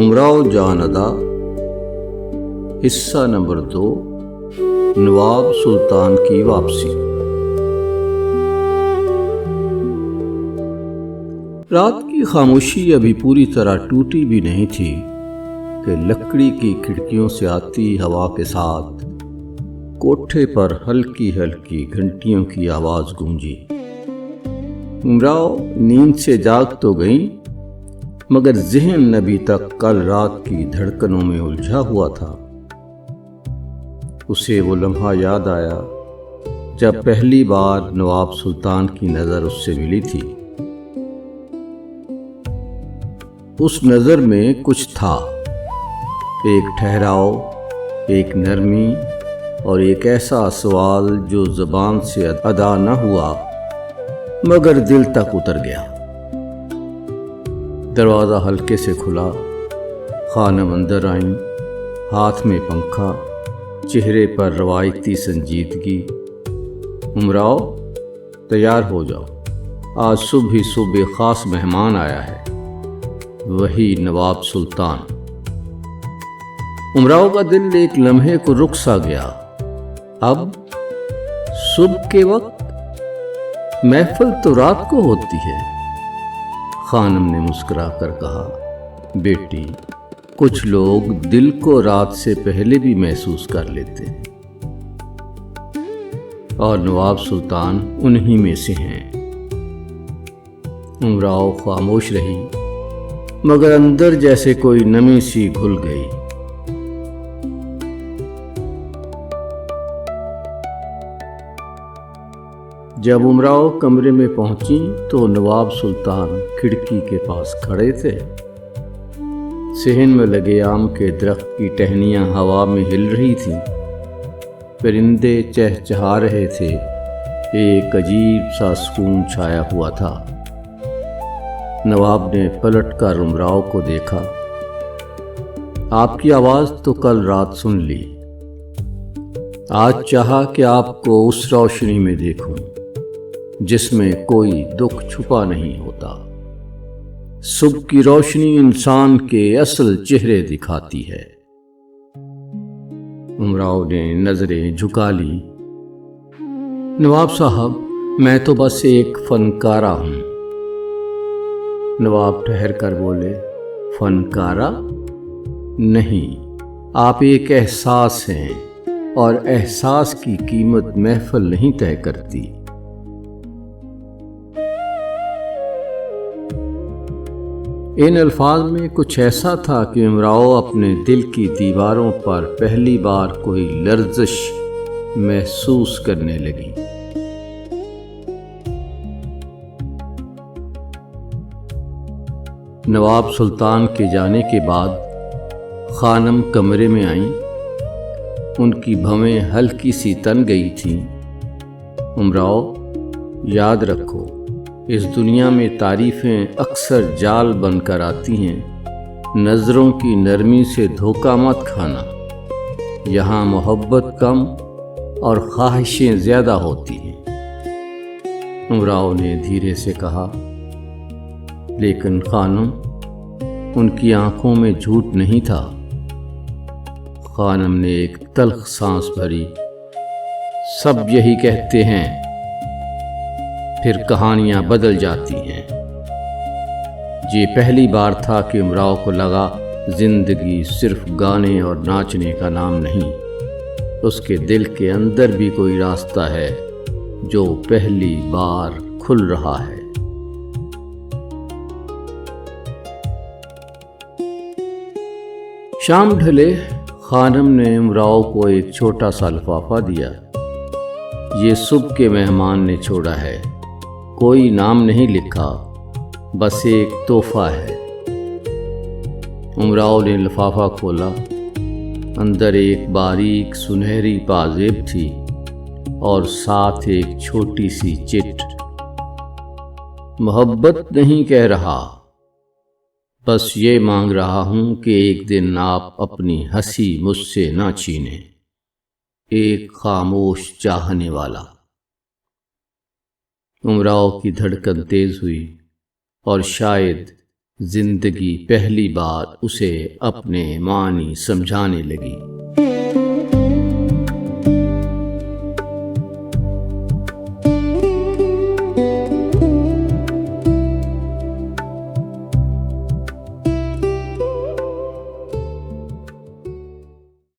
امراؤ جان ادا حصہ نمبر 2 نواب سلطان کی واپسی۔ رات کی خاموشی ابھی پوری طرح ٹوٹی بھی نہیں تھی کہ لکڑی کی کھڑکیوں سے آتی ہوا کے ساتھ کوٹھے پر ہلکی ہلکی گھنٹیوں کی آواز گونجی۔ امراؤ نیند سے جاگ تو گئیں، مگر ذہن ابھی تک کل رات کی دھڑکنوں میں الجھا ہوا تھا۔ اسے وہ لمحہ یاد آیا جب پہلی بار نواب سلطان کی نظر اس سے ملی تھی۔ اس نظر میں کچھ تھا، ایک ٹھہراؤ، ایک نرمی اور ایک ایسا سوال جو زبان سے ادا نہ ہوا مگر دل تک اتر گیا۔ دروازہ ہلکے سے کھلا، خانم اندر آئیں، ہاتھ میں پنکھا، چہرے پر روایتی سنجیدگی۔ امراؤ تیار ہو جاؤ، آج صبح ہی صبح خاص مہمان آیا ہے، وہی نواب سلطان۔ امراؤ کا دل ایک لمحے کو رک سا گیا۔ اب صبح کے وقت؟ محفل تو رات کو ہوتی ہے۔ خانم نے مسکرا کر کہا، بیٹی، کچھ لوگ دل کو رات سے پہلے بھی محسوس کر لیتے ہیں، اور نواب سلطان انہی میں سے ہیں۔ امراؤ خاموش رہی، مگر اندر جیسے کوئی نمی سی گھل گئی۔ جب امراؤ کمرے میں پہنچی تو نواب سلطان کھڑکی کے پاس کھڑے تھے۔ صحن میں لگے آم کے درخت کی ٹہنیاں ہوا میں ہل رہی تھیں، پرندے چہچہا رہے تھے، ایک عجیب سا سکون چھایا ہوا تھا۔ نواب نے پلٹ کر امراؤ کو دیکھا۔ آپ کی آواز تو کل رات سن لی، آج چاہا کہ آپ کو اس روشنی میں دیکھوں جس میں کوئی دکھ چھپا نہیں ہوتا۔ صبح کی روشنی انسان کے اصل چہرے دکھاتی ہے۔ امراؤ نے نظریں جھکا لی۔ نواب صاحب، میں تو بس ایک فنکارہ ہوں۔ نواب ٹھہر کر بولے، فنکارہ نہیں، آپ ایک احساس ہیں، اور احساس کی قیمت محفل نہیں طے کرتی۔ ان الفاظ میں کچھ ایسا تھا کہ امراؤ اپنے دل کی دیواروں پر پہلی بار کوئی لرزش محسوس کرنے لگی۔ نواب سلطان کے جانے کے بعد خانم کمرے میں آئیں۔ ان کی بھویں ہلکی سی تن گئی تھیں۔ امراؤ، یاد رکھو، اس دنیا میں تعریفیں اکثر جال بن کر آتی ہیں، نظروں کی نرمی سے دھوکہ مت کھانا، یہاں محبت کم اور خواہشیں زیادہ ہوتی ہیں۔ امراؤ نے دھیرے سے کہا، لیکن خانم، ان کی آنکھوں میں جھوٹ نہیں تھا۔ خانم نے ایک تلخ سانس بھری، سب یہی کہتے ہیں، پھر کہانیاں بدل جاتی ہیں۔ یہ پہلی بار تھا کہ امراؤ کو لگا زندگی صرف گانے اور ناچنے کا نام نہیں، اس کے دل کے اندر بھی کوئی راستہ ہے جو پہلی بار کھل رہا ہے۔ شام ڈھلے، خانم نے امراؤ کو ایک چھوٹا سا لفافہ دیا۔ یہ صبح کے مہمان نے چھوڑا ہے، کوئی نام نہیں لکھا، بس ایک تحفہ ہے۔ امراؤ نے لفافہ کھولا، اندر ایک باریک سنہری پازیب تھی اور ساتھ ایک چھوٹی سی چٹ۔ محبت نہیں کہہ رہا، بس یہ مانگ رہا ہوں کہ ایک دن آپ اپنی ہنسی مجھ سے نہ چھینیں۔ ایک خاموش چاہنے والا۔ امراؤ کی دھڑکن تیز ہوئی اور شاید زندگی پہلی بار اسے اپنے معنی سمجھانے لگی۔